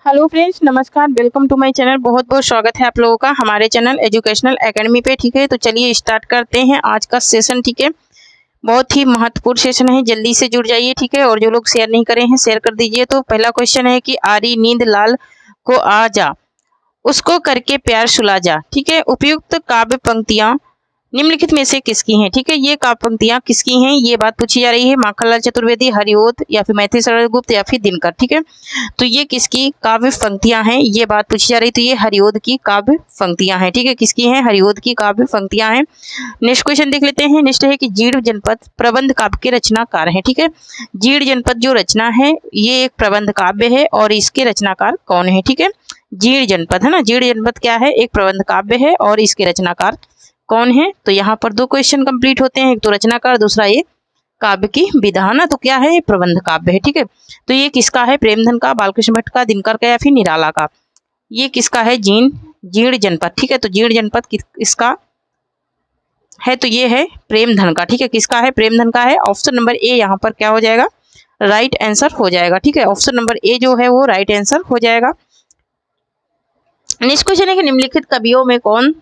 Hello friends, नमस्कार। Welcome to my channel. बहुत बहुत स्वागत है आप लोगों का हमारे चैनल एजुकेशनल एकेडमी पे। ठीक है, तो चलिए स्टार्ट करते हैं आज का सेशन। ठीक है, बहुत ही महत्वपूर्ण सेशन है, जल्दी से जुड़ जाइए। ठीक है, और जो लोग शेयर नहीं करे हैं शेयर कर दीजिए। तो पहला क्वेश्चन है कि आरी नींद लाल को आ जा, उसको करके प्यार सुला जा। ठीक है, उपयुक्त काव्य पंक्तियां निम्नलिखित में से किसकी हैं? ठीक है, ये काव्य पंक्तियां किसकी हैं ये बात पूछी जा रही है। माखनलाल चतुर्वेदी, हरिओद या फिर मैथिली शरण गुप्त या फिर दिनकर। ठीक है, तो ये किसकी काव्य पंक्तियां हैं ये बात पूछी जा रही। तो ये हरिओद की काव्य पंक्तियां हैं। ठीक है, किसकी हैं? हरिओद की काव्य पंक्तियां हैं। नेक्स्ट क्वेश्चन देख लेते हैं। नेक्स्ट है कि जीर्ण जनपद प्रबंध काव्य के रचनाकार हैं। ठीक है, जीर्ण जनपद जो रचना है ये एक प्रबंध काव्य है और इसके रचनाकार कौन है? ठीक है, जीर्ण जनपद है ना। जीर्ण जनपद क्या है? एक प्रबंध काव्य है और इसके रचनाकार कौन है? तो यहाँ पर दो क्वेश्चन कंप्लीट होते हैं, एक तो रचनाकार, दूसरा ये काव्य की विधा ना। तो क्या है? ये प्रबंध काव्य है। ठीक है, तो ये किसका है? प्रेमधन का, बालकृष्ण भट्ट का, दिनकर का या फिर निराला का? ये किसका है? जीर्ण जनपद। ठीक है, तो जीर्ण जनपद इसका है, तो ये है प्रेमधन का। ठीक है, किसका है? प्रेमधन का है। ऑप्शन नंबर ए यहाँ पर क्या हो जाएगा? राइट आंसर हो जाएगा। ठीक है, ऑप्शन नंबर ए जो है वो राइट आंसर हो जाएगा। नेक्स्ट क्वेश्चन है कि निम्नलिखित कवियों में कौन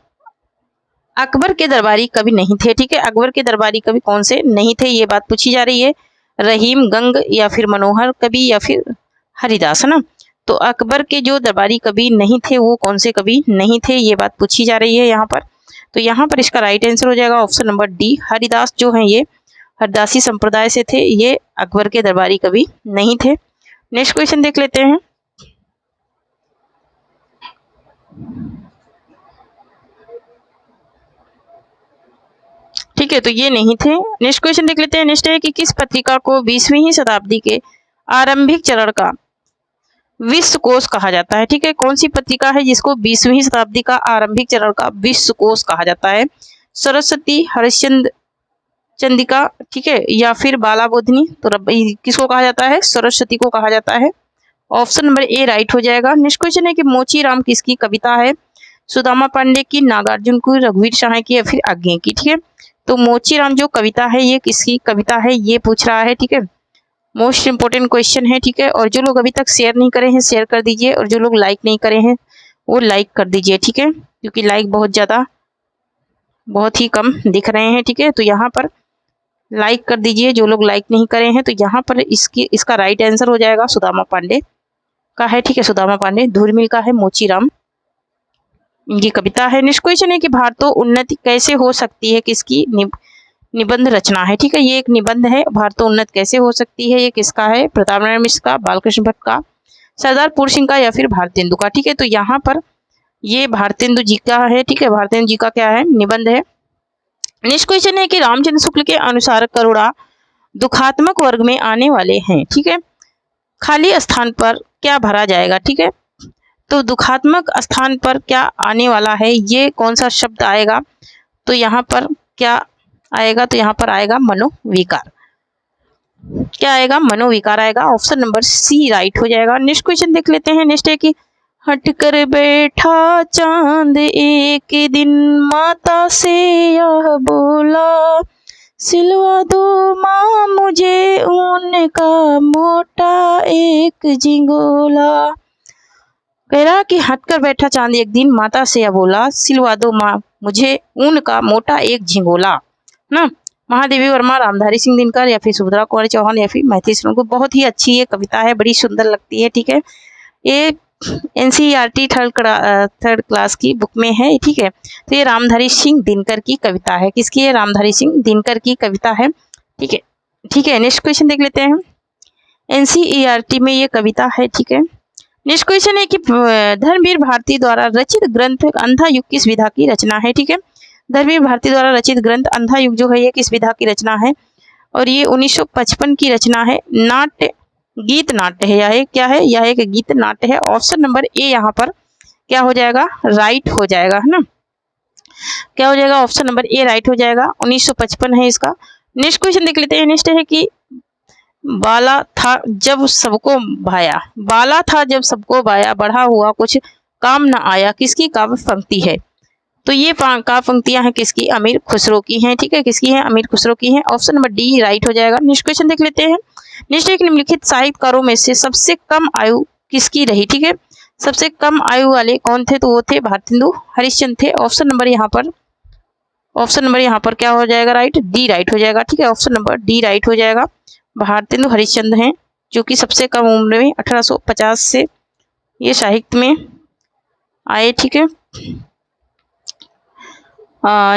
अकबर के दरबारी कवि नहीं थे? ठीक है, अकबर के दरबारी कवि कौन से नहीं थे ये बात पूछी जा रही है। रहीम, गंग या फिर मनोहर कवि या फिर हरिदास, है ना। तो अकबर के जो दरबारी कवि नहीं थे वो कौन से कवि नहीं थे ये बात पूछी जा रही है यहाँ पर। तो यहाँ पर इसका राइट आंसर हो जाएगा ऑप्शन नंबर डी। हरिदास जो है ये हरदासी संप्रदाय से थे, ये अकबर के दरबारी कवि नहीं थे। नेक्स्ट क्वेश्चन देख लेते हैं। ठीक है, तो ये नहीं थे। नेक्स्ट क्वेश्चन देख लेते हैं। नेक्स्ट है कि किस पत्रिका को 20वीं शताब्दी के आरंभिक चरण का विश्वकोश कहा जाता है? ठीक है, कौन सी पत्रिका है जिसको 20वीं शताब्दी का आरंभिक चरण का विश्वकोश कहा जाता है? सरस्वती, हरिश्चंद्र चंद्रिका, ठीक है, या फिर बालाबोधिनी? तो किसको कहा जाता है? सरस्वती को कहा जाता है। ऑप्शन नंबर ए राइट हो जाएगा। नेक्स्ट क्वेश्चन है कि मोची राम किसकी कविता है? सुदामा पांडे की, नागार्जुन की, रघुवीर शाह की या फिर आज्ञे की? ठीक है, तो मोचीराम जो कविता है ये किसकी कविता है ये पूछ रहा है। ठीक है, मोस्ट इंपोर्टेंट क्वेश्चन है। ठीक है, और जो लोग अभी तक शेयर नहीं करे हैं शेयर कर दीजिए, और जो लोग लाइक नहीं करे हैं वो लाइक कर दीजिए। ठीक है, क्योंकि लाइक बहुत ही कम दिख रहे हैं। ठीक है, तो यहाँ पर लाइक कर दीजिए जो लोग लाइक नहीं करे हैं। तो यहाँ पर इसका राइट आंसर हो जाएगा सुदामा पांडे का है। ठीक है, सुदामा पांडे। धूर्मिल का है मोचीराम, इनकी कविता है। नेक्स्ट क्वेश्चन है कि भारतो उन्नति कैसे हो सकती है किसकी निबंध रचना है? ठीक है, ये एक निबंध है। भारतो उन्नत कैसे हो सकती है ये किसका है? प्रताप नारायण मिश्र का, बालकृष्ण भट्ट का, सरदार पूर्ण सिंह का या फिर भारतेंदु का? ठीक है, तो यहाँ पर ये भारतेंदु जी का है। ठीक है, भारतेंदु जी का क्या है? निबंध है। नेक्स्ट क्वेश्चन है कि रामचंद्र शुक्ल के अनुसार करुणा दुखात्मक वर्ग में आने वाले हैं। ठीक है, खाली स्थान पर क्या भरा जाएगा? ठीक है, तो दुखात्मक स्थान पर क्या आने वाला है? ये कौन सा शब्द आएगा? तो यहाँ पर क्या आएगा? तो यहाँ पर आएगा मनोविकार। क्या आएगा? मनोविकार आएगा। ऑप्शन नंबर सी राइट हो जाएगा। नेक्स्ट क्वेश्चन देख लेते हैं। नेक्स्ट है कि हटकर बैठा चांद एक दिन माता से यह बोला, सिलवा दो माँ मुझे ऊन का मोटा एक झिंगोला। कह रहा कि हटकर बैठा चांद एक दिन माता से यह बोला, सिलवा दो माँ मुझे ऊन का मोटा एक झिंगोला ना। महादेवी वर्मा, रामधारी सिंह दिनकर या फिर सुभद्रा कुमारी चौहान या फिर मैथिली शरण गुप्त। बहुत ही अच्छी ये कविता है, बड़ी सुंदर लगती है। ठीक है, ये NCERT थर्ड क्लास की बुक में है। ठीक है, तो ये रामधारी सिंह दिनकर की कविता है। किसकी है? रामधारी सिंह दिनकर की कविता है। ठीक है, ठीक है। नेक्स्ट क्वेश्चन देख लेते हैं। NCERT में ये कविता है। ठीक है, नेक्स्ट क्वेश्चन है कि धर्मवीर भारती द्वारा रचित ग्रंथ अंधा युग किस विधा की रचना है? ठीक है, धर्मवीर भारती द्वारा रचित ग्रंथ अंधा युग जो है ये किस विधा की रचना है? और ये 1955 की रचना है। नाट्य, गीत नाट्य है। यह क्या है? यह एक गीत नाट्य है। ऑप्शन नंबर ए यहाँ पर क्या हो जाएगा? राइट हो जाएगा, है ना। क्या हो जाएगा? ऑप्शन नंबर ए राइट हो जाएगा। 1955 है इसका। नेक्स्ट क्वेश्चन देख लेते हैं। नेक्स्ट है कि बाला था जब सबको भाया, बाला था जब सबको भाया, बढ़ा हुआ कुछ काम न आया, किसकी काव्य पंक्ति है? तो ये काव्य पंक्तियां हैं किसकी? अमीर खुसरो की हैं। ठीक है, किसकी हैं? अमीर खुसरो की हैं। ऑप्शन नंबर डी राइट हो जाएगा। नेक्स्ट क्वेश्चन देख लेते हैं। नेक्स्ट एक निम्नलिखित साहित्यकारों में से सबसे कम आयु किसकी रही, ठीक है। सबसे कम आयु वाले कौन थे, तो वो थे भारतेंदु हरिश्चंद्र थे। ऑप्शन नंबर यहाँ पर क्या हो जाएगा, राइट, डी राइट हो जाएगा, ठीक है। ऑप्शन नंबर डी राइट हो जाएगा। भारतेंदु हरिश्चंद्र हैं जो कि सबसे कम उम्र में 1850 से ये साहित्य में आए, ठीक है।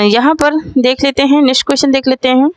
यहाँ पर देख लेते हैं, नेक्स्ट क्वेश्चन देख लेते हैं।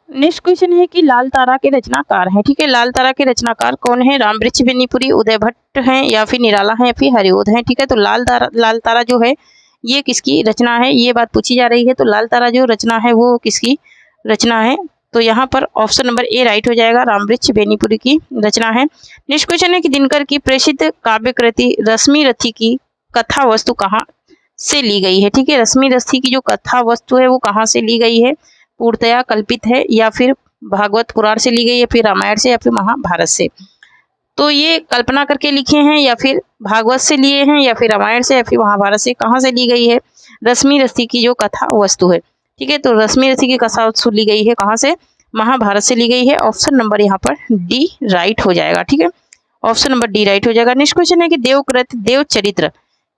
नेक्स्ट क्वेश्चन है कि लाल तारा के रचनाकार हैं, ठीक है। लाल तारा के रचनाकार कौन है, रामवृक्ष बेनीपुरी, उदय भट्ट हैं, या फिर निराला हैं, या फिर हरिओध हैं, ठीक है। तो लाल तारा जो है ये किसकी रचना है, ये बात पूछी जा रही है। तो लाल तारा जो रचना है वो किसकी रचना है, तो यहाँ पर ऑप्शन नंबर ए राइट हो जाएगा, रामवृक्ष बेनीपुरी की रचना है। नेक्स्ट क्वेश्चन है कि दिनकर की प्रसिद्ध काव्य कृति रश्मि रथी की कथा वस्तु कहाँ से ली गई है, ठीक है। रश्मि रथी की जो कथा वस्तु है वो कहाँ से ली गई है, पूर्णतया कल्पित है, या फिर भागवत पुराण से ली गई है, फिर रामायण से, या फिर महाभारत से। तो ये कल्पना करके लिखे हैं, या फिर भागवत से लिए हैं, या फिर रामायण से, या फिर महाभारत से, कहाँ से ली गई है, रश्मि रथी की जो कथा वस्तु है, ठीक है। तो रश्मि रथी की कथा वस्तु ली गई है कहाँ से, महाभारत से ली गई है। ऑप्शन नंबर यहाँ पर डी राइट हो जाएगा, ठीक है। ऑप्शन नंबर डी राइट हो जाएगा। नेक्स्ट क्वेश्चन है कि देवकृत देवचरित्र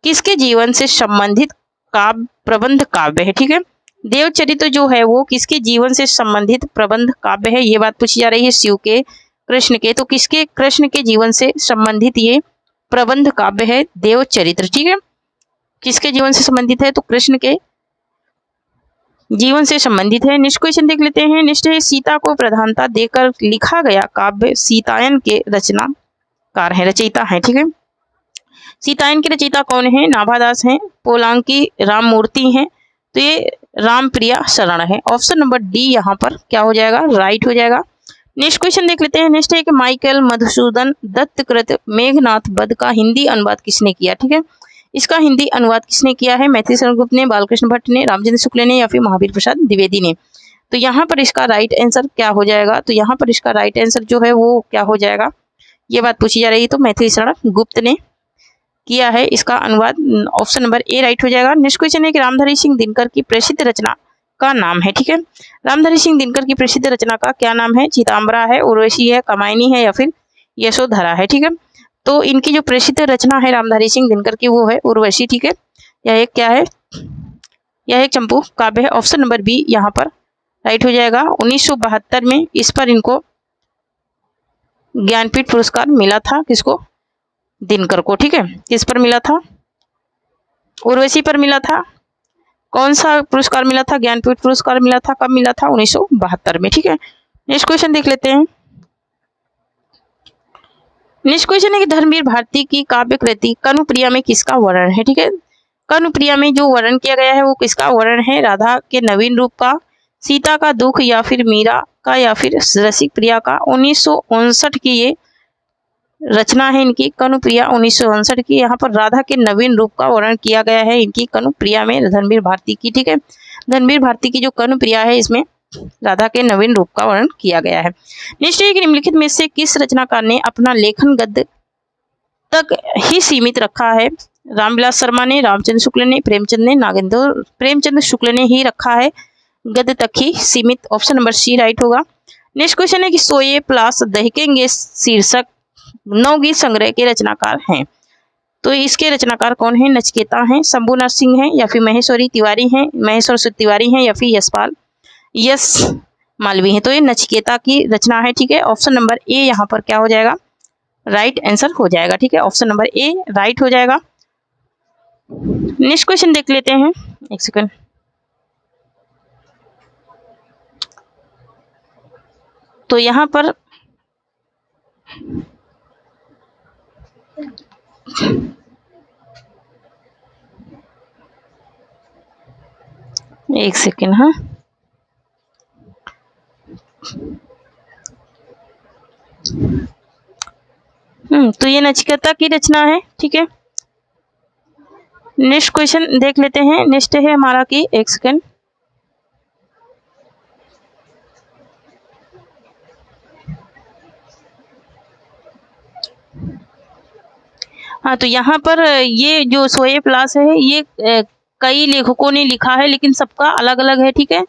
किसके जीवन से संबंधित काव्य प्रबंध काव्य है, ठीक है। देवचरित्र जो है वो किसके जीवन से संबंधित प्रबंध काव्य है, ये बात पूछी जा रही है शिव के, कृष्ण के। तो किसके, कृष्ण के जीवन से संबंधित ये प्रबंध काव्य है देवचरित्र, ठीक है। किसके जीवन से संबंधित है, तो कृष्ण के जीवन से संबंधित है। नेक्स्ट क्वेश्चन देख लेते हैं। नेक्स्ट है सीता को प्रधानता देकर लिखा गया काव्य सीतायन के रचनाकार है, रचयिता है, ठीक है। सीतायन के रचयिता कौन है, नाभादास हैं, पोलांकी राममूर्ति हैं, तो ये रामप्रिया शरण है। ऑप्शन नंबर डी यहाँ पर क्या हो जाएगा, राइट हो जाएगा। नेक्स्ट क्वेश्चन देख लेते हैं। नेक्स्ट है कि माइकल मधुसूदन दत्त कृत मेघनाथ वध का हिंदी अनुवाद किसने किया, ठीक है। इसका हिंदी अनुवाद किसने किया है, मैथिली शरण गुप्त ने, बालकृष्ण भट्ट ने, रामचंद्र शुक्ल ने, या फिर महावीर प्रसाद द्विवेदी ने। तो यहाँ पर इसका राइट आंसर क्या हो जाएगा, तो यहाँ पर इसका राइट आंसर जो है वो क्या हो जाएगा, ये बात पूछी जा रही है, तो मैथिली शरण गुप्त ने किया है इसका अनुवाद। ऑप्शन नंबर ए राइट हो जाएगा। नेक्स्ट क्वेश्चन है कि रामधारी सिंह दिनकर की प्रसिद्ध रचना का नाम है, ठीक है। रामधारी सिंह दिनकर की प्रसिद्ध रचना का क्या नाम है, चिताम्बरा है, उर्वशी है, कमायनी है, या फिर यशोधरा है, ठीक है। तो इनकी जो प्रसिद्ध रचना है रामधारी सिंह दिनकर की वो है उर्वशी, ठीक है। यह एक क्या है, यह एक चंपू काव्य है। ऑप्शन नंबर बी यहाँ पर राइट हो जाएगा। 1972 में इस पर इनको ज्ञानपीठ पुरस्कार मिला था, किसको, दिनकर को, ठीक है। किस पर मिला था, उर्वशी पर मिला था। कौन सा पुरस्कार मिला था, ज्ञानपीठ पुरस्कार मिला था, कब मिला था, 1972 में, ठीक है। नेक्स्ट क्वेश्चन देख लेते हैं। नेक्स्ट क्वेश्चन है कि धर्मवीर भारती की काव्य कृति कनुप्रिया में किसका वर्णन है, ठीक है। कनुप्रिया में जो वर्णन किया गया है वो किसका वर्णन है, राधा के नवीन रूप का, सीता का दुख, या फिर मीरा का, या फिर रसिक प्रिया का। 1959 की ये रचना है इनकी कनुप्रिया, 1959 की। यहाँ पर राधा के नवीन रूप का वर्णन किया गया है इनकी कनुप्रिया में, धर्मवीर भारती की, ठीक है। धर्मवीर भारती की जो कनुप्रिया है इसमें राधा के नवीन रूप का वर्णन किया गया है। नेक्स्ट है कि निम्नलिखित में से किस रचनाकार ने अपना लेखन गद्य तक ही सीमित रखा है, रामविलास शर्मा ने, रामचंद्र शुक्ल ने, प्रेमचंद ने, नागेंद्र प्रेमचंद शुक्ल ने ही रखा है गद्य तक ही सीमित। ऑप्शन नंबर सी राइट होगा। नेक्स्ट क्वेश्चन है कि सोए प्लास दहकेंगे शीर्षक नवगीत संग्रह के रचनाकार हैं, तो इसके रचनाकार कौन है, नचिकेता हैं, शंभुनाथ सिंह हैं, या फिर महेश्वरी तिवारी हैं, महेश्वर तिवारी हैं, या फिर यश मालवी हैं। तो ये नचिकेता की रचना है, ठीक है। ऑप्शन नंबर ए यहाँ पर क्या हो जाएगा, राइट आंसर हो जाएगा, ठीक है। ऑप्शन नंबर ए राइट हो जाएगा। नेक्स्ट क्वेश्चन देख लेते हैं, एक सेकंड। तो यहाँ पर एक सेकेंड, हाँ, तो ये नचिकेता की रचना है, ठीक है। नेक्स्ट क्वेश्चन देख लेते हैं। नेक्स्ट है हमारा कि एक सेकेंड, हाँ तो यहाँ पर ये जो शोएब लाश है ये कई लेखकों ने लिखा है लेकिन सबका अलग अलग है, ठीक है,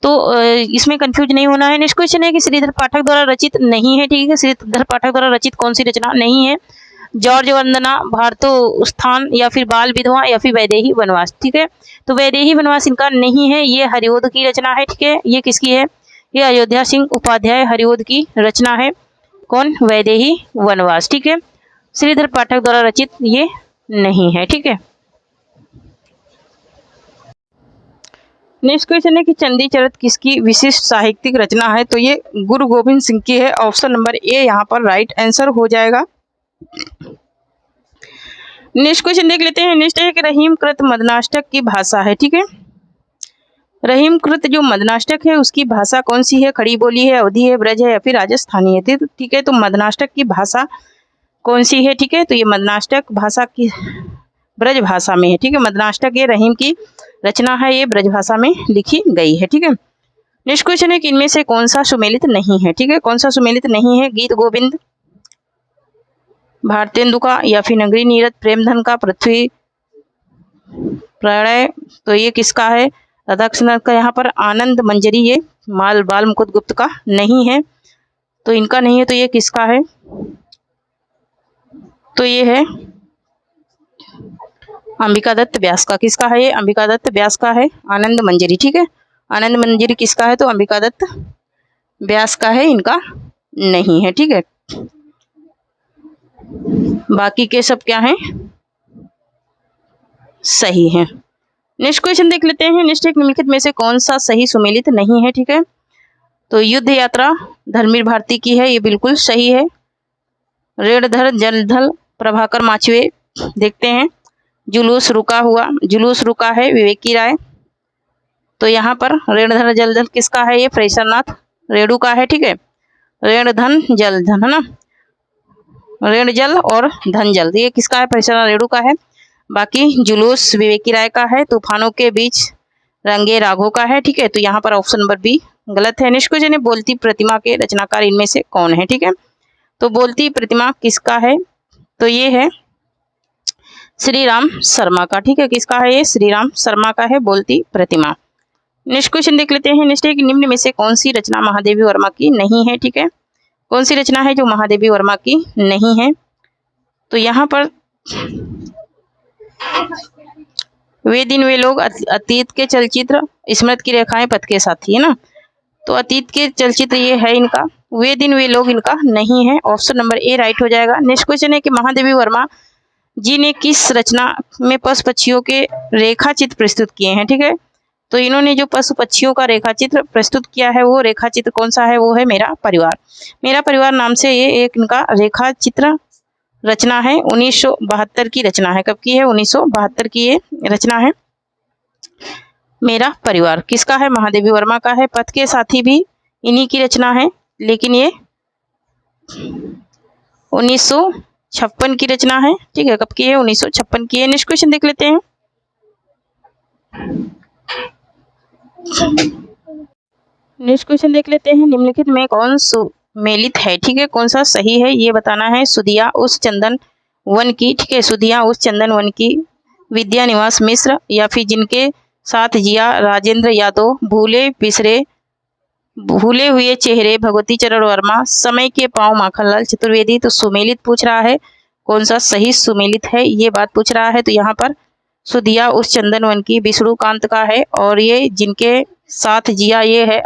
तो इसमें कंफ्यूज नहीं होना है। नेक्स्ट क्वेश्चन है कि श्रीधर पाठक द्वारा रचित नहीं है, ठीक है, श्रीधर पाठक द्वारा रचित कौन सी रचना नहीं है? जॉर्ज वंदना, भारतोस्थान, या फिर बाल विधवा, या फिर वैदेही वनवास, ठीक है, तो वैदेही वनवास इनका नहीं है, ये हरिओद की रचना है, ठीक है, ये किसकी है? ये अयोध्या सिंह उपाध्याय हरिओद की रचना है। कौन? वैदेही वनवास, ठीक है, श्रीधर पाठक द्वारा रचित ये नहीं है, ठीक है। नेक्स्ट क्वेश्चन है कि चंडी चरित किसकी विशिष्ट साहित्यिक रचना है? तो ये गुरु गोविंद सिंह की है। ऑप्शन नंबर ए यहाँ पर राइट आंसर हो जाएगा। नेक्स्ट क्वेश्चन देख लेते हैं। नेक्स्ट है कि रहीम कृत मदनाष्टक की भाषा है, ठीक है, रहीम कृत जो मदनाष्टक है उसकी भाषा कौन सी है? खड़ी बोली है, अवधी है, ब्रज है, या फिर राजस्थानी है, ठीक है, तो मदनाष्टक की भाषा कौन सी है? ठीक है, तो ये मदनाष्टक भाषा की ब्रज भाषा में है, ठीक है, मदनाष्टक ये रहीम की रचना है, ये ब्रज भाषा में लिखी गई है, ठीक है। नेक्स्ट क्वेश्चन है कि इनमें से कौन सा सुमेलित नहीं है, ठीक है, कौन सा सुमेलित नहीं है? गीत गोविंद, भारतेंदु का, या फिर नगरी नीरद, प्रेमधन का, पृथ्वी प्रणय, तो ये किसका है? राधाकृष्ण का। यहाँ पर आनंद मंजरी ये बाल मुकुंद गुप्त का नहीं है, तो इनका नहीं है, तो ये किसका है? तो ये है अंबिका दत्त व्यास का। किसका है ये? अंबिका दत्त व्यास का है आनंद मंजरी, ठीक है, आनंद मंजरी किसका है? तो अंबिका दत्त व्यास का है, इनका नहीं है, ठीक है। बाकी के सब क्या हैं? सही है। नेक्स्ट क्वेश्चन देख लेते हैं। नेक्स्ट एक निम्नलिखित में से कौन सा सही सुमेलित नहीं है, ठीक है, तो युद्ध यात्रा धर्मवीर भारती की है, ये बिल्कुल सही है। रेणधर जलधल प्रभाकर माचवे, देखते हैं। जुलूस रुका हुआ, जुलूस रुका है विवेकी राय, तो यहाँ पर रेणधर जलधल किसका है? ये फ्रेसरनाथ रेणु का है, ठीक है, रेणधन जलधन है ना, रेण जल और धन जल, ये किसका है? फ्रेसरनाथ रेणु का है। बाकी जुलूस विवेकी राय का है। तूफानों के बीच रंगे राघो का है, ठीक है, तो यहाँ पर ऑप्शन नंबर बी गलत है। नेक्स्ट क्वेश्चन है बोलती प्रतिमा के रचनाकार इनमें से कौन है, ठीक है, तो बोलती प्रतिमा किसका है? तो ये है श्री राम शर्मा का, ठीक है, किसका है? ये श्री राम शर्मा का है बोलती प्रतिमा। नेक्स्ट क्वेश्चन देख लेते हैं। नेक्स्ट है कि निम्न में से कौन सी रचना महादेवी वर्मा की नहीं है, ठीक है, कौन सी रचना है जो महादेवी वर्मा की नहीं है? तो यहाँ पर वे दिन वे लोग, अतीत के चलचित्र, स्मृति की रेखाएं, पथ के साथी, है ना, तो अतीत के चलचित्र ये है इनका, वे दिन वे लोग इनका नहीं है, ऑप्शन नंबर ए राइट हो जाएगा। नेक्स्ट क्वेश्चन है कि महादेवी वर्मा जी ने किस रचना में पशु पक्षियों के रेखा चित्र प्रस्तुत किए हैं, ठीक है, तो इन्होंने जो पशु पक्षियों का रेखा चित्र प्रस्तुत किया है वो रेखा चित्र कौन सा है? वो है मेरा परिवार। मेरा परिवार नाम से ये एक इनका रेखा चित्र रचना है, 1972 की रचना है। कब की है? 1972 की ये रचना है मेरा परिवार। किसका है? महादेवी वर्मा का है। पथ के साथी भी इन्हीं की रचना है, लेकिन ये 1956 की रचना है, ठीक है, कब की है? 1956 की है। नेक्स्ट क्वेश्चन देख लेते हैं। नेक्स्ट क्वेश्चन देख लेते हैं। निम्नलिखित में कौन सुमेलित है, ठीक है, कौन सा सही है ये बताना है। सुधिया उस चंदन वन की, ठीक है, सुधिया उस चंदन वन की, विद्या निवास मिश्र, या फिर जिनके साथ जिया राजेंद्र यादव, भूले बिसरे भूले हुए चेहरे भगवती चरण वर्मा, समय के पांव माखनलाल चतुर्वेदी। तो सुमेलित पूछ रहा है, कौन सा सही सुमेलित है ये बात पूछ रहा है। तो यहाँ पर सुधिया उस चंदन वन की विष्णुकांत का है, और ये जिनके साथ जिया ये है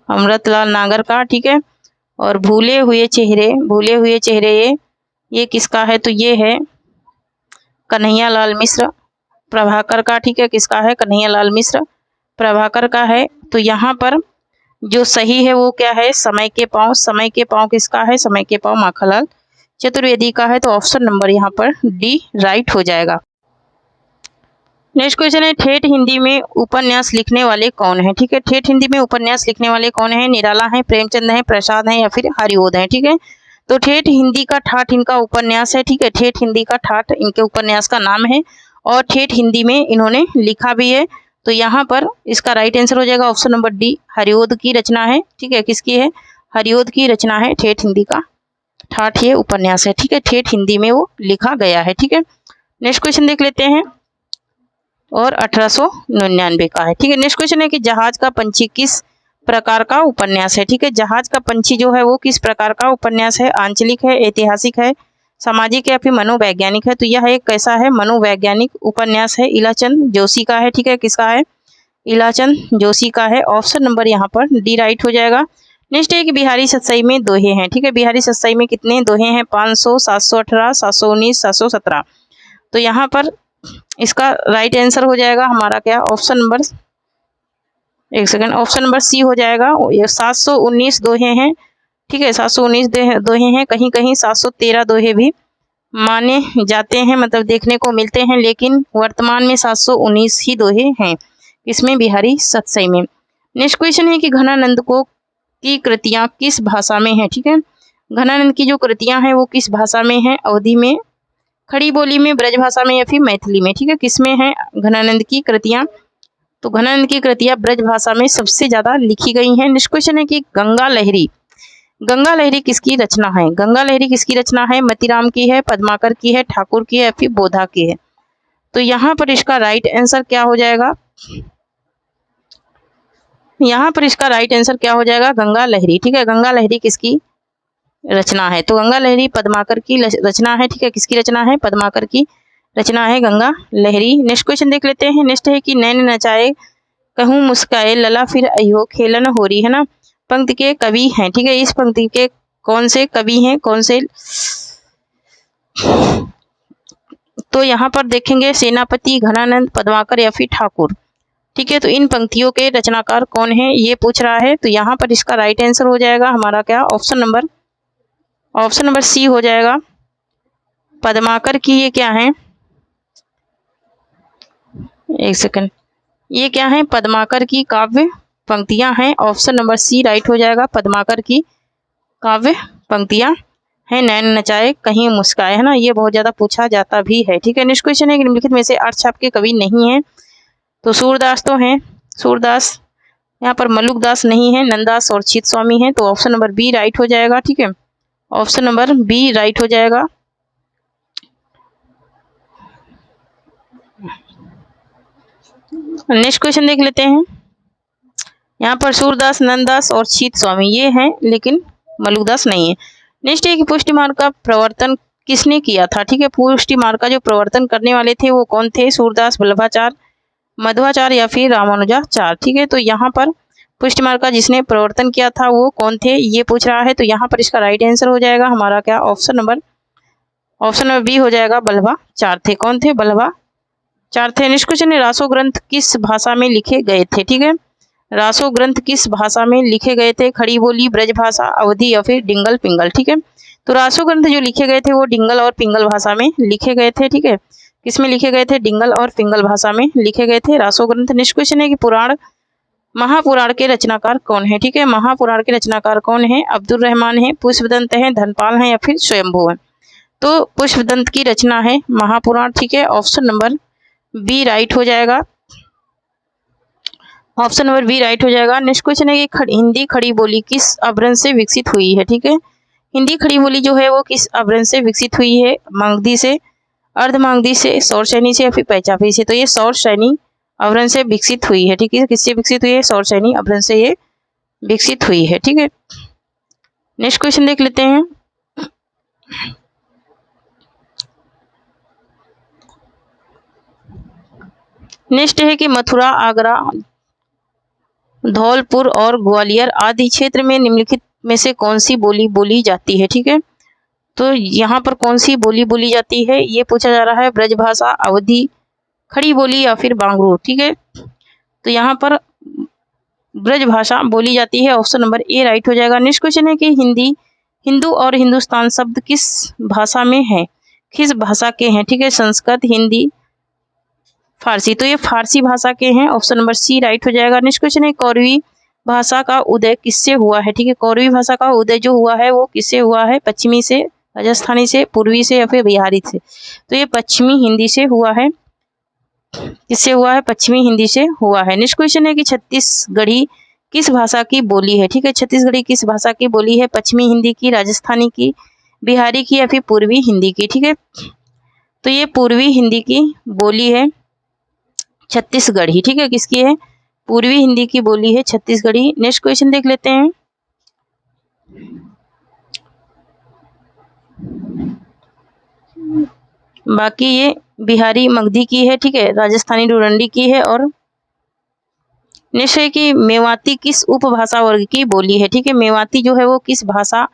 अमृतलाल नागर का, ठीक है, और भूले हुए चेहरे ये किसका है? तो ये है कन्हैया लाल मिश्र प्रभाकर का, ठीक है, किसका है? कन्हैया लाल मिश्र प्रभाकर का है। तो यहाँ पर जो सही है वो क्या है? समय के पांव। समय के पांव किसका है? समय के पांव माखनलाल चतुर्वेदी का है। तो ऑप्शन नंबर यहाँ पर डी राइट हो जाएगा। नेक्स्ट क्वेश्चन है, ठेठ हिंदी में उपन्यास लिखने वाले कौन है, ठीक है, ठेठ हिंदी में उपन्यास लिखने वाले कौन है? निराला है, प्रेमचंद है, प्रसाद है, या फिर हरिओद है, ठीक है, तो ठेठ हिंदी का ठाठ इनका उपन्यास है, ठीक है। ठेठ हिंदी का ठाठ इनके उपन्यास का नाम है और ठेठ हिंदी में इन्होंने लिखा भी है। तो यहाँ पर इसका राइट आंसर हो जाएगा ऑप्शन नंबर डी, हरिओद की रचना है, ठीक है। किसकी है? हरिओद की रचना है ठेठ हिंदी का ठाठ, ये उपन्यास है, ठीक है। ठेठ हिंदी में वो लिखा गया है, ठीक है। नेक्स्ट क्वेश्चन देख लेते हैं और 1899 का है, ठीक है। नेक्स्ट क्वेश्चन है कि जहाज का पंछी किस प्रकार का उपन्यास है, ठीक है। जहाज का पंछी जो है वो किस प्रकार का उपन्यास है? आंचलिक है, ऐतिहासिक है, सामाजिक है या फिर मनोवैज्ञानिक है? तो यह एक कैसा है? मनोवैज्ञानिक उपन्यास है। इलाचंद जोशी का है, ठीक है। किसका है? इलाचंद जोशी का है। ऑप्शन नंबर यहाँ पर डी राइट हो जाएगा। नेक्स्ट है कि बिहारी सतसई में दोहे हैं, ठीक है। बिहारी सतसई में कितने दोहे हैं? 500, 718, 719, 717। तो यहाँ पर इसका राइट आंसर हो जाएगा हमारा क्या? ऑप्शन नंबर, एक सेकंड, ऑप्शन नंबर सी हो जाएगा। ये 719 दोहे हैं, ठीक है। 719 दोहे हैं, कहीं कहीं 713 दोहे भी माने जाते हैं, मतलब देखने को मिलते हैं, लेकिन वर्तमान में 719 ही दोहे हैं। इसमें बिहारी सतसई में। नेक्स्ट क्वेश्चन है कि घनानंद को की कृतियां किस भाषा में है, ठीक है। घनानंद की जो कृतियां हैं वो किस भाषा में है? अवधी में, खड़ी बोली में, ब्रज भाषा में या फिर मैथिली में, ठीक है। किसमें है घनानंद की कृतियां? तो घनानंद की कृतियां ब्रज भाषा में सबसे ज्यादा लिखी गई हैं। नेक्स्ट क्वेश्चन है कि गंगा लहरी, गंगा लहरी किसकी रचना है? गंगा लहरी किसकी रचना है? मतीराम की है, पद्माकर की है, ठाकुर की है या फिर बोधा की है? तो यहाँ पर इसका राइट आंसर क्या हो जाएगा? यहाँ पर इसका राइट आंसर क्या हो जाएगा? गंगा लहरी, ठीक है। गंगा लहरी किसकी रचना है? तो गंगा लहरी पद्माकर की रचना है, ठीक है। किसकी रचना है? पद्माकर की रचना है गंगा लहरी। नेक्स्ट क्वेश्चन देख लेते हैं। नेक्स्ट है कि नैन नचाए कहूँ मुस्काए लला फिर अयो खेलन हो रही है ना, पंक्ति के कवि हैं, ठीक है। इस पंक्ति के कौन से कवि हैं? कौन से? तो यहाँ पर देखेंगे सेनापति, घनानंद, पद्माकर या फिर ठाकुर, ठीक है। तो इन पंक्तियों के रचनाकार कौन है ये पूछ रहा है। तो यहाँ पर इसका राइट आंसर हो जाएगा हमारा क्या? ऑप्शन नंबर सी हो जाएगा। पद्माकर की ये क्या है? एक सेकंड, ये क्या है? पद्माकर की काव्य पंक्तियां हैं। ऑप्शन नंबर सी राइट हो जाएगा। पद्माकर की काव्य पंक्तियां हैं। नैन नचाए कहीं मुस्काए, है ना, ये बहुत ज्यादा पूछा जाता भी है, ठीक है। नेक्स्ट क्वेश्चन है कि निम्नलिखित में से अर्धछाप के कवि नहीं है। तो सूरदास तो हैं, सूरदास, यहाँ पर मलुकदास नहीं है, नंददास और चित स्वामी है। तो ऑप्शन नंबर बी राइट हो जाएगा, ठीक है। ऑप्शन नंबर बी राइट हो जाएगा। नेक्स्ट क्वेश्चन देख लेते हैं। यहाँ पर सूरदास, नंददास और चित स्वामी ये हैं, लेकिन मलुकदास नहीं है। नेक्स्ट है कि पुष्टि मार्ग का प्रवर्तन किसने किया था, ठीक है। पुष्टि मार्ग का जो प्रवर्तन करने वाले थे वो कौन थे? सूरदास, वल्लभाचार्य, मध्वाचार्य या फिर रामानुजाचार्य, ठीक है। तो यहाँ पर पुष्टि मार्ग का जिसने प्रवर्तन किया था वो कौन थे ये पूछ रहा है। तो यहाँ पर इसका राइट आंसर हो जाएगा हमारा क्या? ऑप्शन नंबर बी हो जाएगा। वल्लभाचार्य थे। कौन थे? वल्लभाचार्य थे। नेक्स्ट क्वेश्चन है रासो ग्रंथ किस भाषा में लिखे गए थे, ठीक है। रासो ग्रंथ किस भाषा में लिखे गए थे? खड़ी बोली, ब्रज भाषा, अवधी या फिर डिंगल पिंगल, ठीक है। तो रासो ग्रंथ जो लिखे गए थे वो डिंगल और पिंगल भाषा में लिखे गए थे, ठीक है। किसमें लिखे गए थे? डिंगल और पिंगल भाषा में लिखे गए थे रासो ग्रंथ। नेक्स्ट क्वेश्चन है कि पुराण, महापुराण के रचनाकार कौन है, ठीक है। महापुराण के रचनाकार कौन है? अब्दुल रहमान है, पुष्पदंत है, धनपाल है या फिर स्वयंभू है? तो पुष्पदंत की रचना है महापुराण, ठीक है। ऑप्शन नंबर बी राइट हो जाएगा। ऑप्शन नंबर बी राइट हो जाएगा। नेक्स्ट क्वेश्चन है कि हिंदी खड़ी बोली किस अभ्रंश से विकसित हुई है, ठीक है। हिंदी खड़ी बोली जो है वो किस अभ्रंश से विकसित हुई है? मागधी से, अर्धमागधी से, सौर सैनी से या फिर पैचाफी से? तो ये सौर सैनी अभ्रंश से विकसित हुई है, ठीक है। किससे विकसित हुई है? सौर सैनी अभ्रंश से ये विकसित हुई है, ठीक है। नेक्स्ट क्वेश्चन देख लेते हैं। नेक्स्ट है कि मथुरा, आगरा, धौलपुर और ग्वालियर आदि क्षेत्र में निम्नलिखित में से कौन सी बोली बोली जाती है, ठीक है। तो यहाँ पर कौन सी बोली बोली जाती है ये पूछा जा रहा है। ब्रज भाषा, अवधी, खड़ी बोली या फिर बांग्रू, ठीक है। तो यहाँ पर ब्रज भाषा बोली जाती है। ऑप्शन नंबर ए राइट हो जाएगा। नेक्स्ट क्वेश्चन है कि हिंदू और हिंदुस्तान शब्द किस भाषा में है? किस भाषा के हैं, ठीक है। संस्कृत, हिंदी, फारसी? तो ये फारसी भाषा के हैं। ऑप्शन नंबर सी राइट हो जाएगा। नेक्स्ट क्वेश्चन है कौरवी भाषा का उदय किससे हुआ है? ठीक है, कौरवी भाषा का उदय जो हुआ है वो किससे हुआ है? पश्चिमी से, राजस्थानी से, पूर्वी से या फिर बिहारी से? तो ये पश्चिमी हिंदी से हुआ है। किससे हुआ है? पश्चिमी हिंदी से हुआ है। नेक्स्ट क्वेश्चन है कि छत्तीसगढ़ी किस भाषा की बोली है? ठीक है, छत्तीसगढ़ी किस भाषा की बोली है? पश्चिमी हिंदी की, राजस्थानी की, बिहारी की या फिर पूर्वी हिंदी की? ठीक है, तो ये पूर्वी हिंदी की बोली है छत्तीसगढ़ी। ठीक है, किसकी है? पूर्वी हिंदी की बोली है छत्तीसगढ़ी। नेक्स्ट क्वेश्चन देख लेते हैं। बाकी ये बिहारी मगधी की है। ठीक है, राजस्थानी डुरंडी की है। और नेक्स्ट है कि मेवाती किस उपभाषा वर्ग की बोली है? ठीक है, मेवाती जो है वो किस भाषा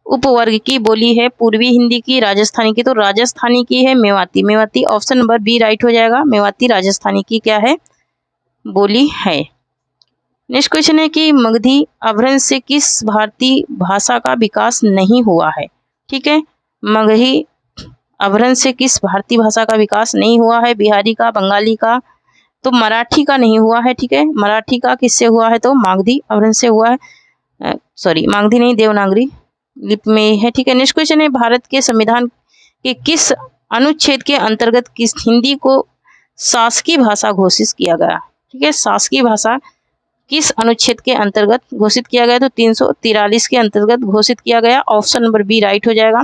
उपवर्ग की बोली है? पूर्वी हिंदी की, राजस्थानी की? तो राजस्थानी की है Mewati. Mewati option number B right हो जाएगा। मेवाती राजस्थानी की क्या है? बोली है। नेक्स्ट क्वेश्चन है कि मगधी अपभ्रंश से किस भारतीय भाषा का विकास नहीं हुआ है? ठीक है, मगही अपभ्रंश से किस भारतीय भाषा का विकास नहीं हुआ है? बिहारी का, बंगाली का? तो मराठी का नहीं हुआ है। ठीक है, मराठी का किससे हुआ है? तो मागधी अपभ्रंश से हुआ है। सॉरी, मागधी नहीं, देवनागरी लिपि में है। ठीक है, नेक्स्ट क्वेश्चन है भारत के संविधान के किस अनुच्छेद के अंतर्गत किस हिंदी को शासकीय भाषा घोषित किया गया? ठीक है, शासकीय भाषा किस अनुच्छेद के अंतर्गत घोषित किया गया? तो 343 के अंतर्गत घोषित किया गया। ऑप्शन नंबर बी राइट हो जाएगा।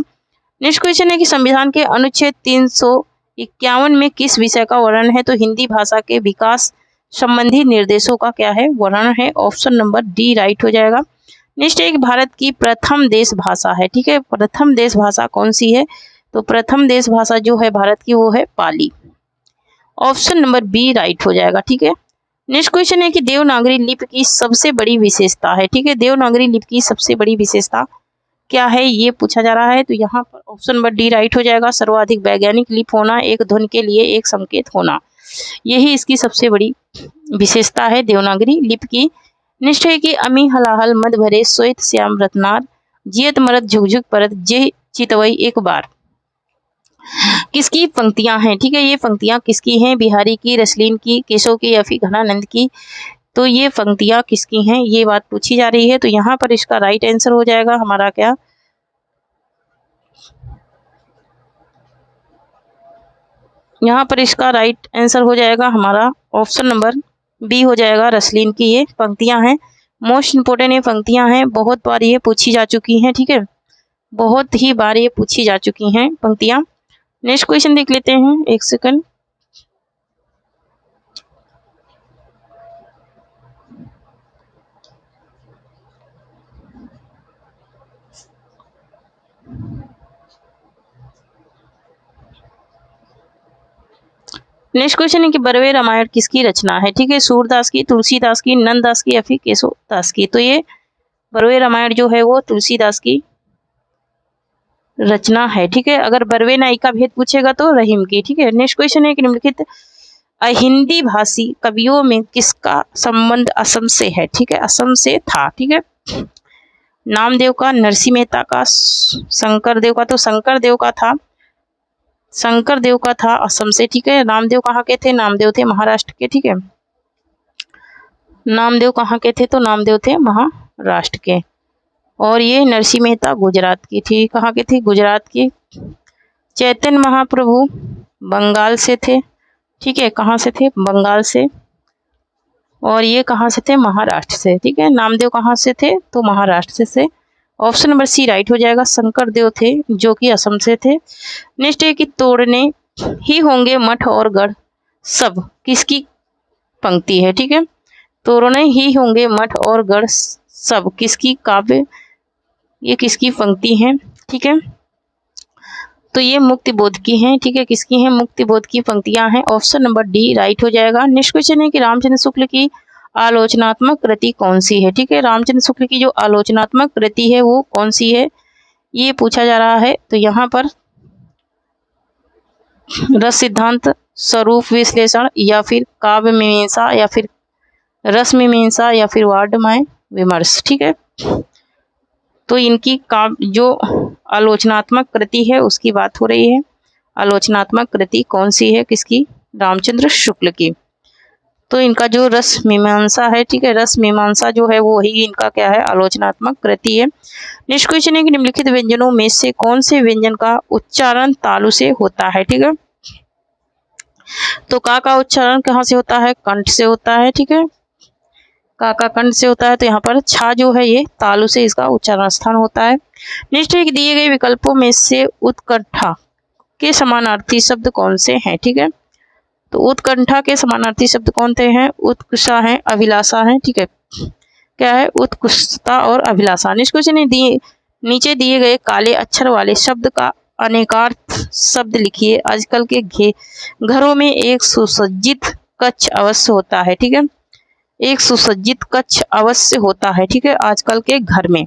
नेक्स्ट क्वेश्चन है कि संविधान के अनुच्छेद 351 में किस विषय का वर्णन है? तो हिंदी भाषा के विकास संबंधी निर्देशों का क्या है? वर्णन है। ऑप्शन नंबर डी राइट हो जाएगा। नेक्स्ट एक भारत की प्रथम देश भाषा है। ठीक है, प्रथम देश भाषा कौन सी है? तो प्रथम देश भाषा जो है भारत की वो है पाली। ऑप्शन नंबर बी राइट हो जाएगा। ठीक है, नेक्स्ट क्वेश्चन है कि देवनागरी लिपि की सबसे बड़ी विशेषता है। ठीक है, देवनागरी लिपि की सबसे बड़ी विशेषता क्या है, ये पूछा जा रहा है। तो यहाँ पर ऑप्शन नंबर डी राइट हो जाएगा। सर्वाधिक वैज्ञानिक लिपि होना, एक ध्वनि के लिए एक संकेत होना, यही इसकी सबसे बड़ी विशेषता है देवनागरी लिपि की। नेक्स्ट है कि अमी हलाहल मद भरे श्वेत श्याम रत्नार जियत मरत झुकझुक परत जे चितवई एक बार, किसकी पंक्तियां हैं? ठीक है, ये पंक्तियां किसकी हैं? बिहारी की, रसलीन की, केशव की या फिर घनानंद की? तो ये पंक्तियां किसकी हैं, ये बात पूछी जा रही है। तो यहाँ पर इसका राइट आंसर हो जाएगा हमारा क्या? यहाँ पर इसका राइट आंसर हो जाएगा हमारा ऑप्शन नंबर बी हो जाएगा। रसलीन की ये पंक्तियां हैं। मोस्ट इंपोर्टेंट ये पंक्तियां हैं, बहुत बार ये पूछी जा चुकी हैं। ठीक है, बहुत ही बार ये पूछी जा चुकी हैं पंक्तियां। नेक्स्ट क्वेश्चन देख लेते हैं, एक सेकंड। नेक्स्ट क्वेश्चन है कि बरवे रामायण किसकी रचना है? ठीक है, सूरदास की, तुलसीदास की, नंददास की या फिर केशवदास की? तो ये बरवे रामायण जो है वो तुलसीदास की रचना है। ठीक है, अगर बरवे नाई का भेद पूछेगा तो रहीम की। ठीक है, नेक्स्ट क्वेश्चन है कि निम्नलिखित हिंदी भाषी कवियों में किसका संबंध असम से है? ठीक है, असम से था। ठीक है, नामदेव का, नरसिंह मेहता का, शंकर देव का? तो शंकर देव का था, शंकर देव का था असम से। ठीक है, नामदेव कहाँ के थे? नामदेव थे महाराष्ट्र के। ठीक है, नामदेव कहाँ के थे? तो नामदेव थे महाराष्ट्र के। और ये नरसिंह मेहता गुजरात की थी। कहाँ के थे? गुजरात की। चैतन्य महाप्रभु बंगाल से थे। ठीक है, कहाँ से थे? बंगाल से। और ये कहाँ से थे? महाराष्ट्र से। ठीक है, नामदेव कहाँ से थे? तो महाराष्ट्र से। ऑप्शन नंबर सी राइट हो जाएगा। शंकर देव थे जो कि असम से थे। नेक्स्ट है कि तोड़ने ही होंगे मठ और गढ़ सब, किसकी पंक्ति है? ठीक है, तोड़ने ही होंगे मठ और गढ़ सब, किसकी काव्य, ये किसकी पंक्ति है? ठीक है, तो ये मुक्ति बोध की हैं। ठीक है, किसकी हैं? मुक्ति बोध की पंक्तियां हैं। ऑप्शन नंबर डी राइट हो जाएगा। नेक्स्ट क्वेश्चन है कि रामचंद्र शुक्ल की आलोचनात्मक कृति कौन सी है? ठीक है, रामचंद्र शुक्ल की जो आलोचनात्मक कृति है वो कौन सी है, ये पूछा जा रहा है। तो यहाँ पर रस सिद्धांत, स्वरूप विश्लेषण या फिर काव्य मीमांसा या फिर रस मीमांसा या फिर वाड्मय विमर्श। ठीक है, तो इनकी जो आलोचनात्मक कृति है उसकी बात हो रही है। आलोचनात्मक कृति कौन सी है, किसकी? रामचंद्र शुक्ल की। तो इनका जो रस मीमांसा है, ठीक है, रस मीमांसा जो है वो ही इनका क्या है, आलोचनात्मक कृति है। नेक्स्ट क्वेश्चन है कि निम्नलिखित व्यंजनों में से कौन से व्यंजन का उच्चारण तालु से होता है, ठीक है। तो का उच्चारण कहाँ से होता है, कंठ से होता है, ठीक है, का कंठ से होता है। तो यहाँ पर छा जो है ये तालु से इसका उच्चारण स्थान होता है। नेक्स्ट है कि दिए गए विकल्पों में से उत्कंठा के समानार्थी शब्द कौन से हैं, ठीक है। तो उत्कंठा के समानार्थी शब्द कौन से हैं, उत्कर्षा है, अभिलाषा है, ठीक है, क्या है, उत्कृष्टता और अभिलाषा। नेक्स्ट क्वेश्चन है नीचे दिए गए काले अक्षर वाले शब्द का अनेकार्थ शब्द लिखिए। आजकल के घरों में एक सुसज्जित कक्ष अवश्य होता है, ठीक है, एक सुसज्जित कक्ष अवश्य होता है, ठीक है, आजकल के घर में।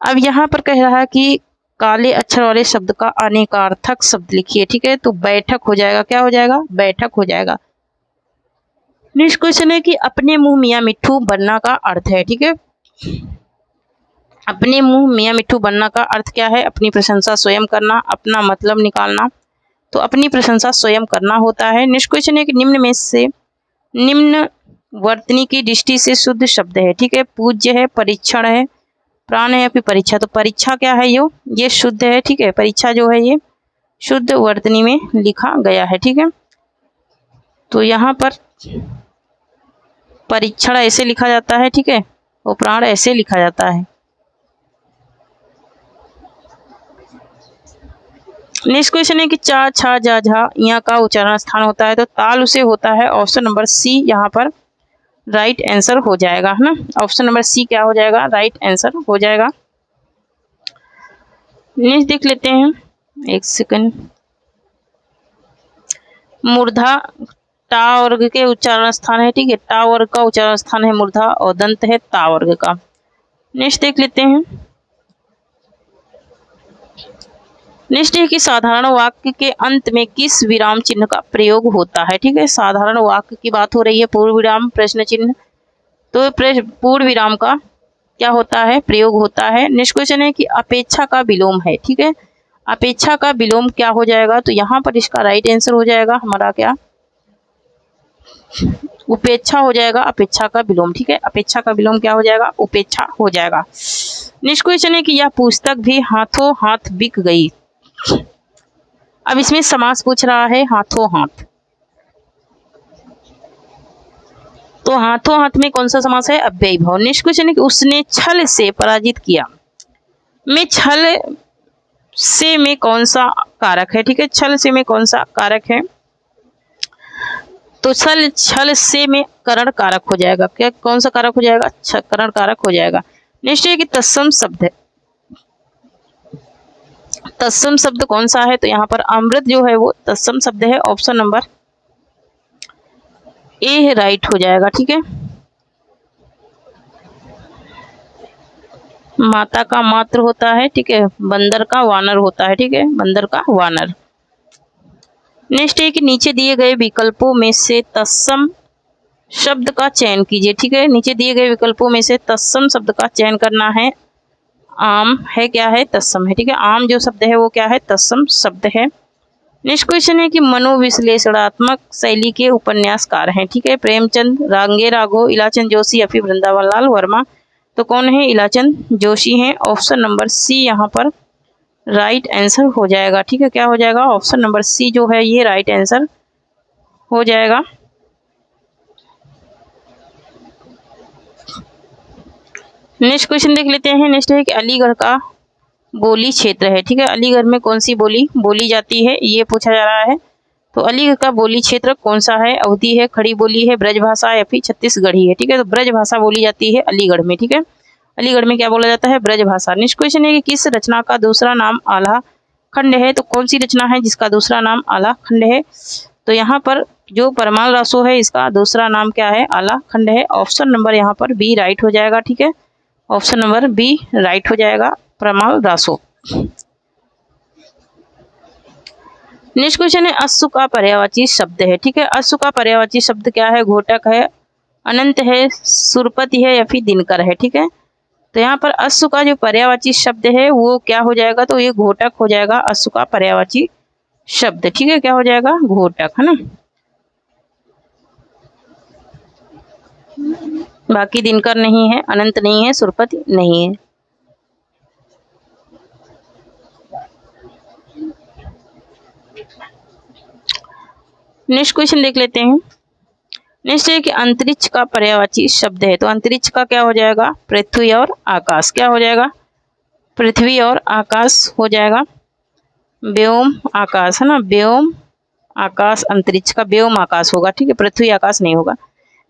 अब यहाँ पर कह रहा है कि काले अक्षर वाले शब्द का अनेकार्थक शब्द लिखिए, ठीक है। तो बैठक हो जाएगा, क्या हो जाएगा, बैठक हो जाएगा। नेक्स्ट क्वेश्चन है कि अपने मुंह मियाँ मिट्ठू बनना का अर्थ है, ठीक है। अपने मुंह मियाँ मिट्ठू बनना का अर्थ क्या है, अपनी प्रशंसा स्वयं करना, अपना मतलब निकालना। तो अपनी प्रशंसा स्वयं करना होता है। नेक्स्ट क्वेश्चन है कि निम्न में से निम्न वर्तनी की दृष्टि से शुद्ध शब्द है, ठीक है। पूज्य है, परीक्षण है, प्राण है, फिर परीक्षा। तो परीक्षा क्या है, ये शुद्ध है, ठीक है, परीक्षा जो है ये शुद्ध वर्तनी में लिखा गया है, ठीक है। तो यहाँ पर परीक्षण ऐसे लिखा जाता है, ठीक है, और प्राण ऐसे लिखा जाता है। नेक्स्ट क्वेश्चन है कि चा छा जा झा यहाँ का उच्चारण स्थान होता है। तो तालु से होता है। ऑप्शन नंबर सी यहाँ पर राइट आंसर हो जाएगा, है ना। ऑप्शन नंबर सी क्या हो जाएगा, राइट आंसर हो जाएगा। नेक्स्ट देख लेते हैं, एक सेकंड। मूर्धा टा वर्ग के उच्चारण स्थान है, ठीक है, टा वर्ग का उच्चारण स्थान है मूर्धा, और दंत है ता वर्ग का। नेक्स्ट देख लेते हैं। नेक्स्ट है कि साधारण वाक्य के अंत में किस विराम चिन्ह का प्रयोग होता है, ठीक है। साधारण वाक्य की बात हो रही है, पूर्ण विराम, प्रश्न चिन्ह। तो पूर्ण विराम का क्या होता है, प्रयोग होता है। नेक्स्ट क्वेश्चन है कि अपेक्षा का विलोम है, ठीक है। अपेक्षा का विलोम क्या हो जाएगा, तो यहाँ पर इसका राइट आंसर हो जाएगा हमारा क्या, उपेक्षा हो जाएगा, अपेक्षा का विलोम, ठीक है। अपेक्षा का विलोम क्या हो जाएगा, उपेक्षा हो जाएगा। नेक्स्ट क्वेश्चन है कि यह पुस्तक भी हाथों हाथ बिक गई। अब इसमें समास पूछ रहा है हाथों हाथ। तो हाथों हाथ में कौन सा समास है, अव्ययी भाव। नेक्स्ट क्वेश्चन है कि उसने छल से पराजित किया। में छल से में कौन सा कारक है, ठीक है, छल से में कौन सा कारक है। तो छल से में करण कारक हो जाएगा, क्या कौन सा कारक हो जाएगा, करण कारक हो जाएगा। नेक्स्ट है कि तत्सम शब्द है। तत्सम शब्द कौन सा है, तो यहाँ पर अमृत जो है वो तत्सम शब्द है। ऑप्शन नंबर ए राइट हो जाएगा, ठीक है। माता का मात्र होता है, ठीक है, बंदर का वानर होता है, ठीक है, बंदर का वानर। नेक्स्ट है कि नीचे दिए गए विकल्पों में से तत्सम शब्द का चयन कीजिए, ठीक है। नीचे दिए गए विकल्पों में से तत्सम शब्द का चयन करना है। आम है, क्या है, तत्सम है, ठीक है, आम जो शब्द है वो क्या है, तत्सम शब्द है। नेक्स्ट क्वेश्चन है कि मनोविश्लेषणात्मक शैली के उपन्यासकार हैं, ठीक है। प्रेमचंद, रांगे राघव, इलाचंद जोशी या फिर वृंदावन लाल वर्मा। तो कौन है, इलाचंद जोशी हैं। ऑप्शन नंबर सी यहाँ पर राइट आंसर हो जाएगा, ठीक है, क्या हो जाएगा, ऑप्शन नंबर सी जो है ये राइट आंसर हो जाएगा। नेक्स्ट क्वेश्चन देख लेते हैं। नेक्स्ट है कि अलीगढ़ का बोली क्षेत्र है, ठीक है, अलीगढ़ में कौन सी बोली बोली जाती है, ये पूछा जा रहा है। तो अलीगढ़ का बोली क्षेत्र कौन सा है, अवधी है, खड़ी बोली है, ब्रजभाषा या फिर छत्तीसगढ़ी है, ठीक है। तो ब्रजभाषा बोली जाती है अलीगढ़ में, ठीक है, अलीगढ़ में क्या बोला जाता है, ब्रजभाषा। नेक्स्ट क्वेश्चन है कि किस रचना का दूसरा नाम आल्हा खंड है। तो कौन सी रचना है जिसका दूसरा नाम आल्हा खंड है। तो यहाँ पर जो परमाल रासो है इसका दूसरा नाम क्या है, आल्हा खंड है। ऑप्शन नंबर यहाँ पर बी राइट हो जाएगा, ठीक है, ऑप्शन नंबर बी राइट हो जाएगा, परमाल रासो। नेक्स्ट क्वेश्चन है अश्व का पर्यायवाची शब्द है, ठीक है, अश्व का पर्यायवाची शब्द क्या है, घोटक है, अनंत है, सुरपति है या फिर दिनकर है, ठीक है। तो यहाँ पर अश्व का जो पर्यायवाची शब्द है वो क्या हो जाएगा, तो ये घोटक हो जाएगा, अश्व का पर्यायवाची शब्द, ठीक है, क्या हो जाएगा, घोटक, है ना। बाकी दिनकर नहीं है, अनंत नहीं है, सुरपति नहीं है। नेक्स्ट क्वेश्चन देख लेते हैं। नेक्स्ट है कि अंतरिक्ष का पर्यायवाची शब्द है, तो अंतरिक्ष का क्या हो जाएगा? पृथ्वी और आकाश। क्या हो जाएगा? पृथ्वी और आकाश हो जाएगा। व्योम आकाश है ना, व्योम आकाश, अंतरिक्ष का व्योम आकाश होगा, ठीक है, पृथ्वी आकाश नहीं होगा।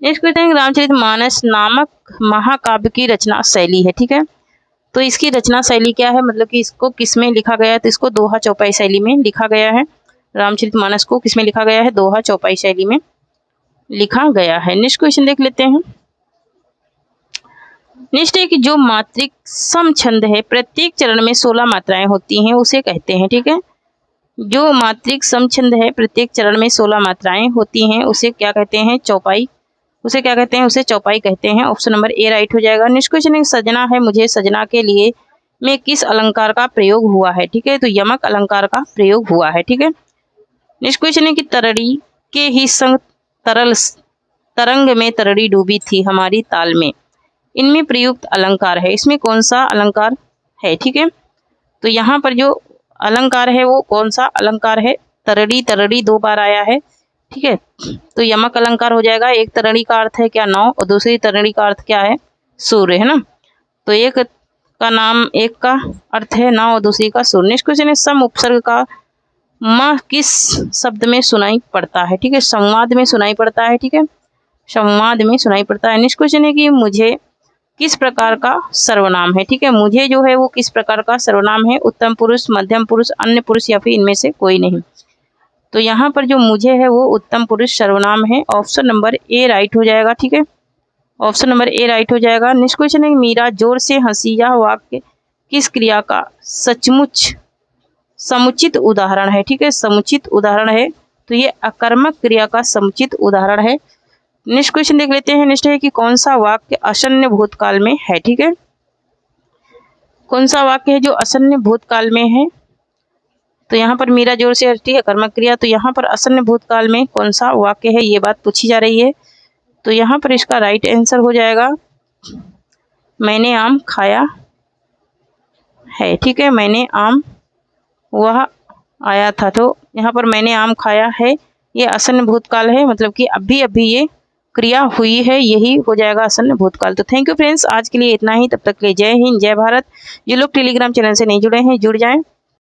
नेक्स्ट क्वेश्चन है रामचरितमानस नामक महाकाव्य की रचना शैली है, ठीक है, तो इसकी रचना शैली क्या है, मतलब कि इसको किसमें लिखा गया है? तो इसको दोहा चौपाई शैली में लिखा गया है। रामचरितमानस को किसमें लिखा गया है? दोहा चौपाई शैली में लिखा गया है। नेक्स्ट क्वेश्चन देख लेते हैं। नेक्स्ट है कि जो मात्रिक सम छंद है, प्रत्येक चरण में 16 मात्राएं होती हैं, उसे कहते हैं, ठीक है, जो मात्रिक सम छंद है, प्रत्येक चरण में 16 मात्राएं होती हैं, उसे क्या कहते हैं? चौपाई। उसे क्या कहते हैं? उसे चौपाई कहते हैं। ऑप्शन नंबर ए राइट हो जाएगा। नेक्स्ट क्वेश्चन है सजना है मुझे सजना के लिए में किस अलंकार का प्रयोग हुआ है, ठीक है, तो यमक अलंकार का प्रयोग हुआ है, ठीक है। नेक्स्ट क्वेश्चन है कि तरड़ी के ही संग तरल तरंग में तरड़ी डूबी थी हमारी ताल में, इनमें प्रयुक्त अलंकार है, इसमें कौन सा अलंकार है, ठीक है, तो यहाँ पर जो अलंकार है वो कौन सा अलंकार है? तरड़ी, तरड़ी 2 बार आया है, ठीक है, तो यमक अलंकार हो जाएगा। एक तरड़ी का अर्थ है क्या? 9, और दूसरी तरड़ी का अर्थ क्या है? सूर्य, है ना, तो एक का नाम, एक का अर्थ है 9 और दूसरी का सूर्य। नेक्स्ट क्वेश्चन है सम उपसर्ग का म किस शब्द में सुनाई पड़ता है, ठीक है, संवाद में सुनाई पड़ता है, ठीक है, संवाद में सुनाई पड़ता है। नेक्स्ट क्वेश्चन है कि मुझे किस प्रकार का सर्वनाम है, ठीक है, मुझे जो है वो किस प्रकार का सर्वनाम है? उत्तम पुरुष, मध्यम पुरुष, अन्य पुरुष या फिर इनमें से कोई नहीं, तो यहाँ पर जो मुझे है वो उत्तम पुरुष सर्वनाम है। ऑप्शन नंबर ए राइट हो जाएगा, ठीक है, ऑप्शन नंबर ए राइट हो जाएगा। नेक्स्ट क्वेश्चन है मीरा जोर से हंसी, यह वाक्य किस क्रिया का सचमुच समुचित उदाहरण है, ठीक है, समुचित उदाहरण है, तो ये अकर्मक क्रिया का समुचित उदाहरण है। नेक्स्ट क्वेश्चन देख लेते हैं। नेक्स्ट है कि कौन सा वाक्य असन्य भूतकाल में है, ठीक है, कौन सा वाक्य है जो असन्य भूतकाल में है? तो यहाँ पर मीरा जोर से हंसती है कर्मक क्रिया, तो यहाँ पर असन्य भूतकाल में कौन सा वाक्य है, ये बात पूछी जा रही है, तो यहाँ पर इसका राइट आंसर हो जाएगा मैंने आम खाया है, ठीक है, मैंने आम वह आया था, तो यहाँ पर मैंने आम खाया है, ये असन्य भूतकाल है, मतलब कि अभी अभी ये क्रिया हुई है, यही हो जाएगा असन्य भूतकाल। तो थैंक यू फ्रेंड्स, आज के लिए इतना ही, तब तक के लिए जय हिंद, जय भारत। जो लोग टेलीग्राम चैनल से नहीं जुड़े हैं जुड़ जाएं।